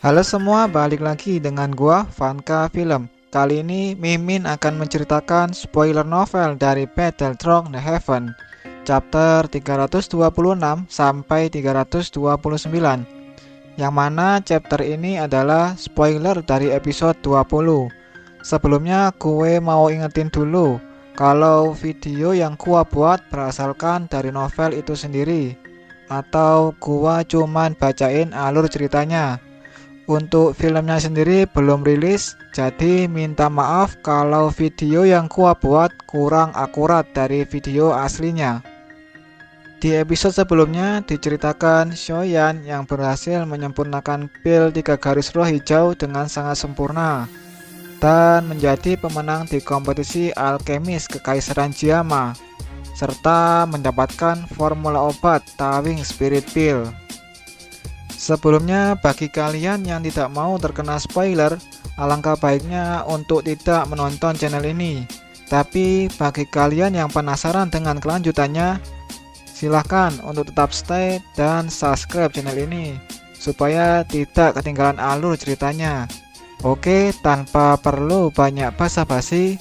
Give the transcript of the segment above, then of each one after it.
Halo semua, balik lagi dengan gua Vanka Film. Kali ini Mimin akan menceritakan spoiler novel dari Battletron The Heaven, chapter 326 sampai 329. Yang mana chapter ini adalah spoiler dari episode 20. Sebelumnya gue mau ingetin dulu kalau video yang gua buat berasalkan dari novel itu sendiri, atau gua cuman bacain alur ceritanya. Untuk filmnya sendiri belum rilis, jadi minta maaf kalau video yang gua buat kurang akurat dari video aslinya. Di episode sebelumnya diceritakan Shoyan yang berhasil menyempurnakan pil 3 garis roh hijau dengan sangat sempurna dan menjadi pemenang di kompetisi alkemis Kekaisaran Jiama, serta mendapatkan formula obat Tawing Spirit Pill. Sebelumnya, bagi kalian yang tidak mau terkena spoiler, alangkah baiknya untuk tidak menonton channel ini. Tapi bagi kalian yang penasaran dengan kelanjutannya, silahkan untuk tetap stay dan subscribe channel ini supaya tidak ketinggalan alur ceritanya. Oke, tanpa perlu banyak basa-basi,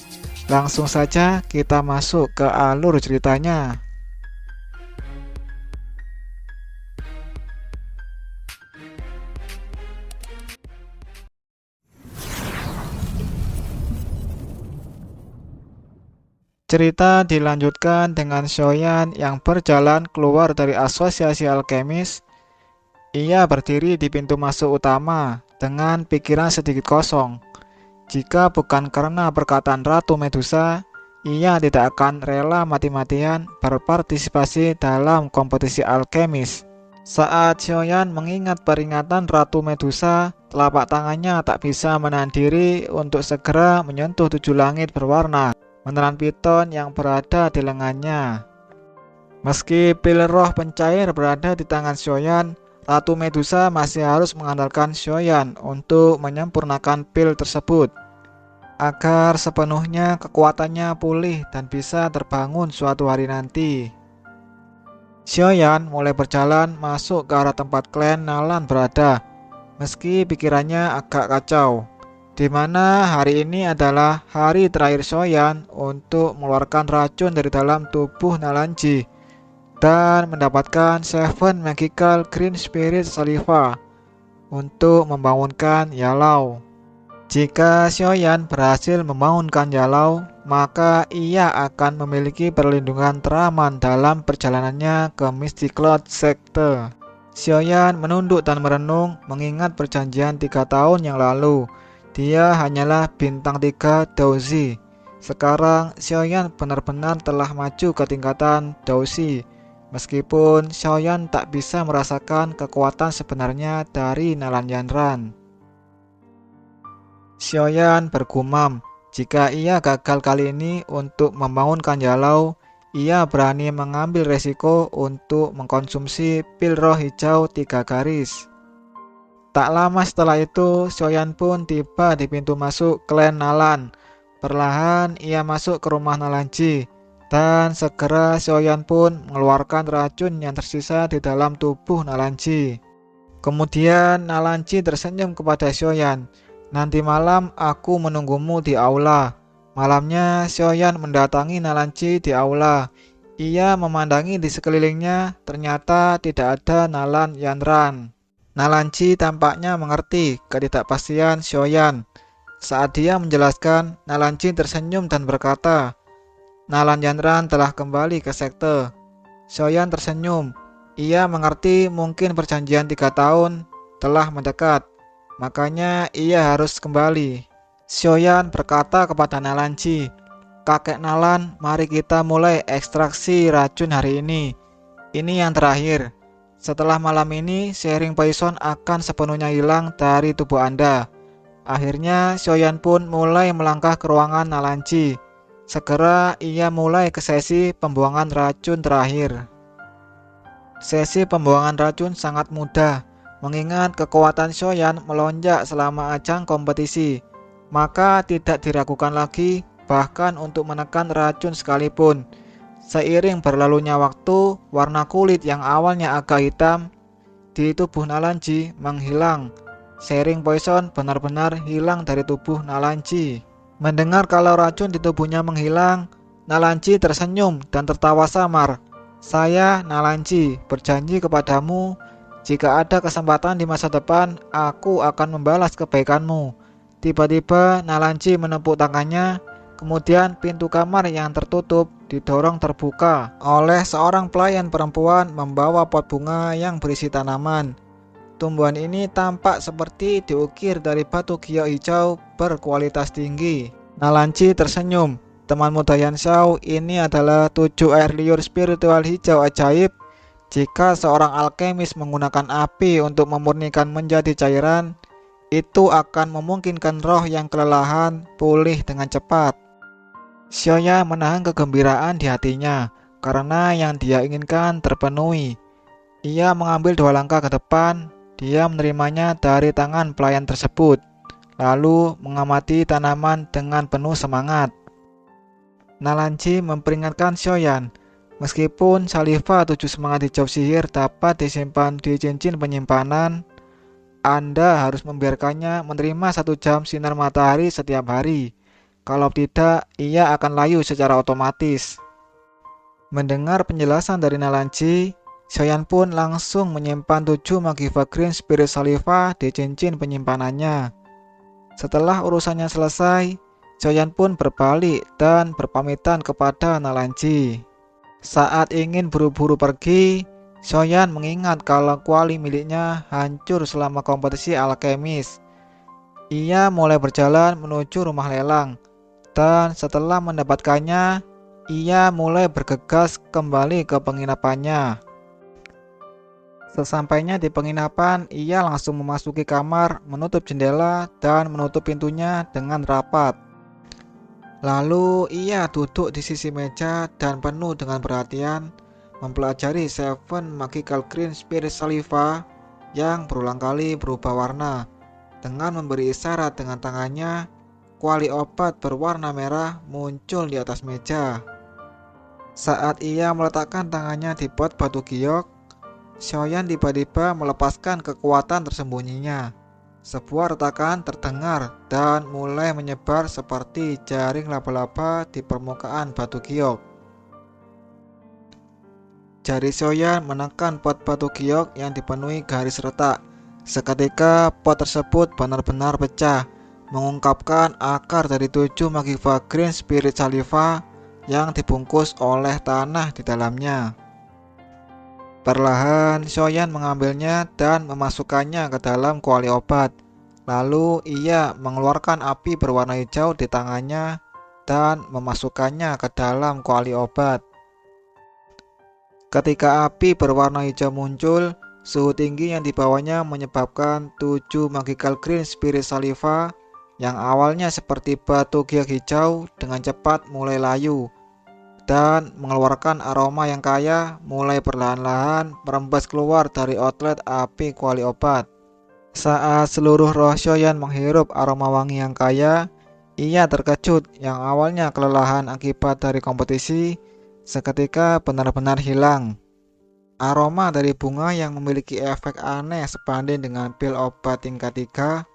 langsung saja kita masuk ke alur ceritanya. Cerita dilanjutkan dengan Shoyan yang berjalan keluar dari asosiasi alkemis. Ia berdiri di pintu masuk utama dengan pikiran sedikit kosong. Jika bukan karena perkataan Ratu Medusa, ia tidak akan rela mati-matian berpartisipasi dalam kompetisi alkemis. Saat Shoyan mengingat peringatan Ratu Medusa, telapak tangannya tak bisa menahan diri untuk segera menyentuh 7 langit berwarna menelan piton yang berada di lengannya. Meski pil roh pencair berada di tangan Shoyan, Ratu Medusa masih harus mengandalkan Shoyan untuk menyempurnakan pil tersebut agar sepenuhnya kekuatannya pulih dan bisa terbangun suatu hari nanti. Shoyan mulai berjalan masuk ke arah tempat klan Nalan berada, meski pikirannya agak kacau, di mana hari ini adalah hari terakhir Shoyan untuk mengeluarkan racun dari dalam tubuh Nalanji dan mendapatkan 7 Magical Green Spirit Saliva untuk membangunkan Yalau. Jika Shoyan berhasil membangunkan Yalau, maka ia akan memiliki perlindungan teraman dalam perjalanannya ke Mystic Cloud Sector. Shoyan menunduk dan merenung mengingat perjanjian 3 tahun yang lalu. Dia hanyalah bintang 3 Douzi. Sekarang Shoyan benar-benar telah maju ke tingkatan Douzi. Meskipun Shoyan tak bisa merasakan kekuatan sebenarnya dari Nalan Yanran. Shoyan bergumam, jika ia gagal kali ini untuk membangunkan Yalau, ia berani mengambil resiko untuk mengkonsumsi pil roh hijau 3 garis. Tak lama setelah itu, Shoyan pun tiba di pintu masuk klan Nalan. Perlahan ia masuk ke rumah Nalanji, dan segera Shoyan pun mengeluarkan racun yang tersisa di dalam tubuh Nalanji. Kemudian Nalanji tersenyum kepada Shoyan. Nanti malam aku menunggumu di aula. Malamnya Shoyan mendatangi Nalanji di aula. Ia memandangi di sekelilingnya, ternyata tidak ada Nalan Yanran. Nalanji tampaknya mengerti ketidakpastian Shoyan. Saat dia menjelaskan, Nalanji tersenyum dan berkata, Nalan Yanran telah kembali ke sekte. Shoyan tersenyum. Ia mengerti mungkin perjanjian 3 tahun telah mendekat. Makanya ia harus kembali. Shoyan berkata kepada Nalanji, Kakek Nalan, mari kita mulai ekstraksi racun hari ini. Ini yang terakhir. Setelah malam ini, sharing poison akan sepenuhnya hilang dari tubuh Anda. Akhirnya, Shoyan pun mulai melangkah ke ruangan Nalanji. Segera ia mulai ke sesi pembuangan racun terakhir. Sesi pembuangan racun sangat mudah, mengingat kekuatan Shoyan melonjak selama ajang kompetisi. Maka tidak diragukan lagi, bahkan untuk menekan racun sekalipun. Seiring berlalunya waktu, warna kulit yang awalnya agak hitam di tubuh Nalanji menghilang Sharing poison benar-benar hilang dari tubuh Nalanji. Mendengar kalau racun di tubuhnya menghilang, Nalanji tersenyum dan tertawa samar. Saya, Nalanji, berjanji kepadamu, jika ada kesempatan di masa depan, aku akan membalas kebaikanmu. Tiba-tiba Nalanji menepuk tangannya, kemudian pintu kamar yang tertutup didorong terbuka oleh seorang pelayan perempuan membawa pot bunga yang berisi tanaman. Tumbuhan ini tampak seperti diukir dari batu giok hijau berkualitas tinggi. Nalanji tersenyum. Temanmu Dayan Xiao, ini adalah 7 air liur spiritual hijau ajaib. Jika seorang alkemis menggunakan api untuk memurnikan menjadi cairan, itu akan memungkinkan roh yang kelelahan pulih dengan cepat. Xiaoya menahan kegembiraan di hatinya karena yang dia inginkan terpenuhi. Ia mengambil 2 langkah ke depan. Dia menerimanya dari tangan pelayan tersebut, lalu mengamati tanaman dengan penuh semangat. Nalanji memperingatkan Xiaoyan, meskipun saliva 7 semangat hijau sihir dapat disimpan di cincin penyimpanan, Anda harus membiarkannya menerima 1 jam sinar matahari setiap hari. Kalau tidak, ia akan layu secara otomatis. Mendengar penjelasan dari Nalanji, Xiaoyan pun langsung menyimpan 7 Magiva Green Spirit Saliva di cincin penyimpanannya. Setelah urusannya selesai, Xiaoyan pun berbalik dan berpamitan kepada Nalanji. Saat ingin buru-buru pergi, Xiaoyan mengingat kalau kuali miliknya hancur selama kompetisi alkemis. Ia mulai berjalan menuju rumah lelang, dan setelah mendapatkannya, ia mulai bergegas kembali ke penginapannya. Sesampainya di penginapan, ia langsung memasuki kamar, menutup jendela, dan menutup pintunya dengan rapat. Lalu ia duduk di sisi meja dan penuh dengan perhatian mempelajari 7 Magical Green Spirit Saliva yang berulang kali berubah warna. Dengan memberi isyarat dengan tangannya, kuali obat berwarna merah muncul di atas meja. Saat ia meletakkan tangannya di pot batu giok, Xiaoyan tiba-tiba melepaskan kekuatan tersembunyinya. Sebuah retakan terdengar dan mulai menyebar seperti jaring laba-laba di permukaan batu giok. Jari Xiaoyan menekan pot batu giok yang dipenuhi garis retak. Seketika pot tersebut benar-benar pecah, mengungkapkan akar dari 7 Magiva Green Spirit Saliva yang dibungkus oleh tanah di dalamnya. Perlahan, Xiaoyan mengambilnya dan memasukkannya ke dalam kuali obat. Lalu ia mengeluarkan api berwarna hijau di tangannya dan memasukkannya ke dalam kuali obat. Ketika api berwarna hijau muncul, suhu tinggi yang dibawanya menyebabkan 7 Magical Green Spirit Saliva yang awalnya seperti batu giok hijau dengan cepat mulai layu dan mengeluarkan aroma yang kaya, mulai perlahan-lahan merembes keluar dari outlet api kuali obat. Saat seluruh roh Xiaoyan menghirup aroma wangi yang kaya, ia terkejut yang awalnya kelelahan akibat dari kompetisi seketika benar-benar hilang. Aroma dari bunga yang memiliki efek aneh sebanding dengan pil obat tingkat 3.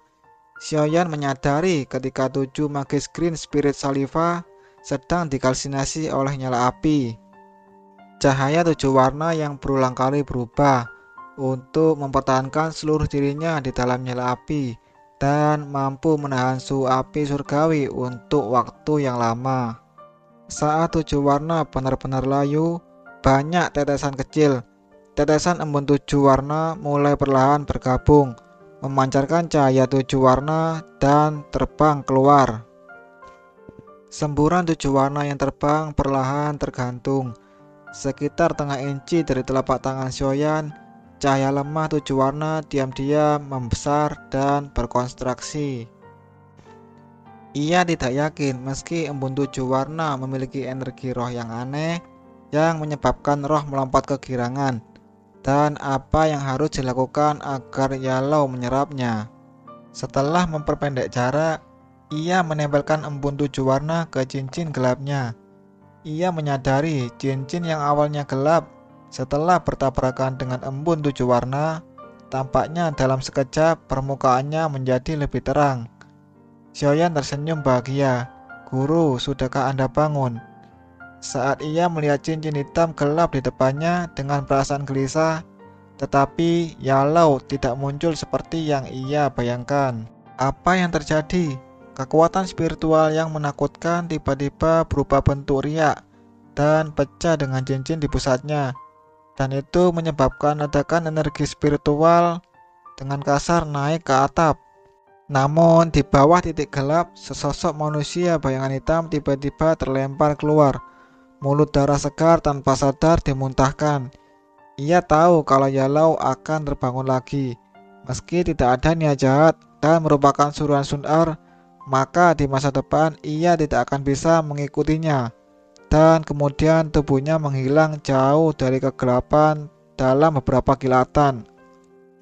Xiaoyan menyadari ketika 7 Magis Green Spirit Saliva sedang dikalsinasi oleh nyala api. Cahaya 7 warna yang berulang kali berubah untuk mempertahankan seluruh dirinya di dalam nyala api dan mampu menahan suhu api surgawi untuk waktu yang lama. Saat 7 warna benar-benar layu, banyak tetesan kecil. Tetesan embun 7 warna mulai perlahan bergabung, memancarkan cahaya 7 warna dan terbang keluar. Semburan 7 warna yang terbang perlahan tergantung. Sekitar setengah inci dari telapak tangan Xiaoyan, cahaya lemah 7 warna diam-diam membesar dan berkonstruksi. Ia tidak yakin meski embun 7 warna memiliki energi roh yang aneh yang menyebabkan roh melompat ke girangan, dan apa yang harus dilakukan agar Yalou menyerapnya. Setelah memperpendek jarak, ia menempelkan embun 7 warna ke cincin gelapnya. Ia menyadari cincin yang awalnya gelap setelah bertabrakan dengan embun 7 warna Tampaknya dalam sekejap permukaannya menjadi lebih terang. Xiaoyan tersenyum bahagia. Guru, sudahkah Anda bangun? Saat ia melihat cincin hitam gelap di depannya dengan perasaan gelisah, tetapi Yalao tidak muncul seperti yang ia bayangkan. Apa yang terjadi? Kekuatan spiritual yang menakutkan tiba-tiba berubah bentuk riak dan pecah dengan cincin di pusatnya. Dan itu menyebabkan ledakan energi spiritual dengan kasar naik ke atap. Namun di bawah titik gelap, sesosok manusia bayangan hitam tiba-tiba terlempar keluar. Mulut darah segar tanpa sadar dimuntahkan. Ia tahu kalau Yalao akan terbangun lagi. Meski tidak ada niat jahat dan merupakan suruhan Sun-Er, maka di masa depan ia tidak akan bisa mengikutinya. Dan kemudian tubuhnya menghilang jauh dari kegelapan dalam beberapa kilatan.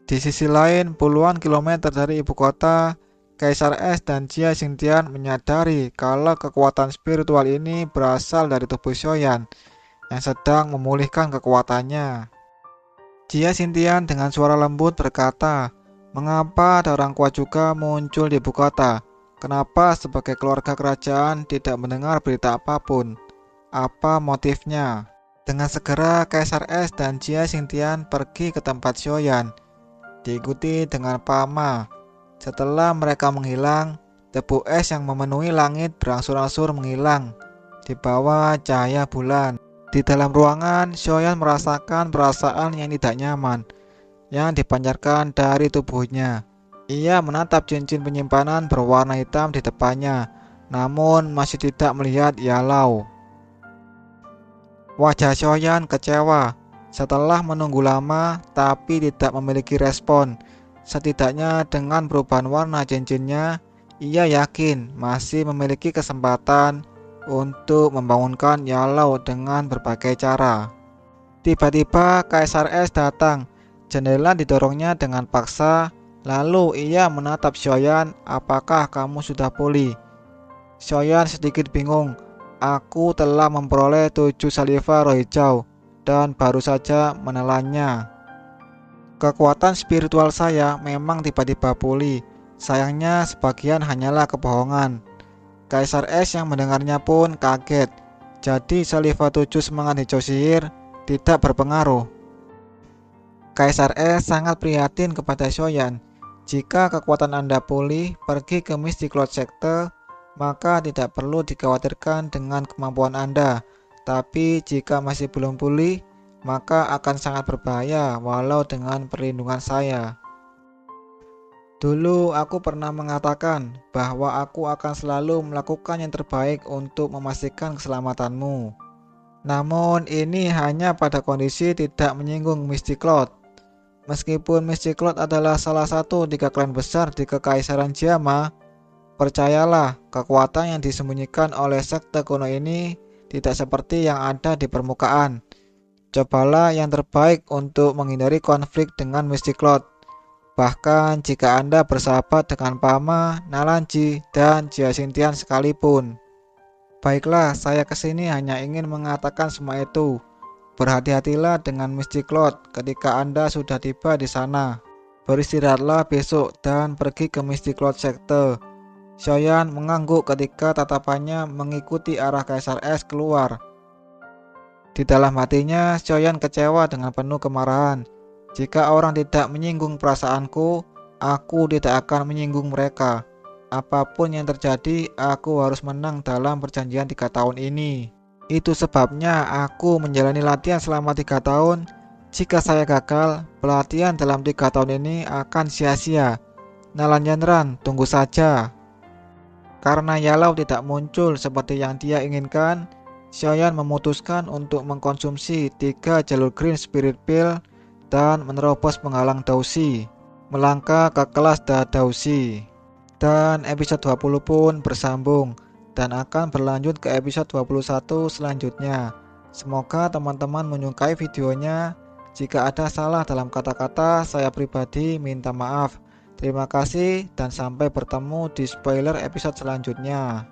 Di sisi lain, puluhan kilometer dari ibu kota, Kaisar Es dan Jia Xingtian menyadari kalau kekuatan spiritual ini berasal dari tubuh Xiaoyan yang sedang memulihkan kekuatannya. Jia Xingtian dengan suara lembut berkata, "Mengapa ada orang kuat juga muncul di ibu kota? Kenapa sebagai keluarga kerajaan tidak mendengar berita apapun? Apa motifnya?" Dengan segera Kaisar Es dan Jia Xingtian pergi ke tempat Xiaoyan, diikuti dengan Pama. Setelah mereka menghilang, debu es yang memenuhi langit berangsur-angsur menghilang di bawah cahaya bulan. Di dalam ruangan, Xiaoyan merasakan perasaan yang tidak nyaman yang dipancarkan dari tubuhnya. Ia menatap cincin penyimpanan berwarna hitam di depannya, namun masih tidak melihat Yalao. Wajah Xiaoyan kecewa. Setelah menunggu lama tapi tidak memiliki respon, setidaknya dengan perubahan warna cincinnya, ia yakin masih memiliki kesempatan untuk membangunkan Yalao dengan berbagai cara. Tiba-tiba Kaisar Es datang. Jendela didorongnya dengan paksa, lalu ia menatap Xiaoyan, "Apakah kamu sudah pulih?" Xiaoyan sedikit bingung. "Aku telah memperoleh 7 saliva roh hijau dan baru saja menelannya. Kekuatan spiritual saya memang tiba-tiba pulih. Sayangnya sebagian hanyalah kebohongan." Kaisar Es yang mendengarnya pun kaget. Jadi saliva 7 semangat hijau sihir tidak berpengaruh. Kaisar Es sangat prihatin kepada Xiaoyan. "Jika kekuatan Anda pulih, pergi ke Mystic Cloud Sector, maka tidak perlu dikhawatirkan dengan kemampuan Anda. Tapi jika masih belum pulih, maka akan sangat berbahaya walau dengan perlindungan saya. Dulu aku pernah mengatakan bahwa aku akan selalu melakukan yang terbaik untuk memastikan keselamatanmu. Namun ini hanya pada kondisi tidak menyinggung Mystic Cloud. Meskipun Mystic Cloud adalah salah satu 3 klan besar di Kekaisaran Jiama, percayalah, kekuatan yang disembunyikan oleh sekte kuno ini tidak seperti yang ada di permukaan. Cobalah yang terbaik untuk menghindari konflik dengan Mystic Cloud. Bahkan jika Anda bersahabat dengan Pama, Nalanji, dan Jia Xingtian sekalipun." "Baiklah, saya kesini hanya ingin mengatakan semua itu. Berhati-hatilah dengan Mystic Cloud ketika Anda sudah tiba di sana. Beristirahatlah besok dan pergi ke Mystic Cloud Sector." Xiaoyan mengangguk ketika tatapannya mengikuti arah Kaisar Es keluar. Di dalam hatinya, Xiaoyan kecewa dengan penuh kemarahan. "Jika orang tidak menyinggung perasaanku, aku tidak akan menyinggung mereka. Apapun yang terjadi, aku harus menang dalam perjanjian 3 tahun ini. Itu sebabnya aku menjalani latihan selama 3 tahun. Jika saya gagal, pelatihan dalam 3 tahun ini akan sia-sia. Nalanjanran, tunggu saja." Karena Yalao tidak muncul seperti yang dia inginkan, Xiaoyan memutuskan untuk mengkonsumsi 3 jalur Green Spirit Pill dan menerobos penghalang Dao-Shi, melangkah ke kelas Dao-Shi. Dan episode 20 pun bersambung dan akan berlanjut ke episode 21 selanjutnya. Semoga teman-teman menyukai videonya. Jika ada salah dalam kata-kata, saya pribadi minta maaf. Terima kasih dan sampai bertemu di spoiler episode selanjutnya.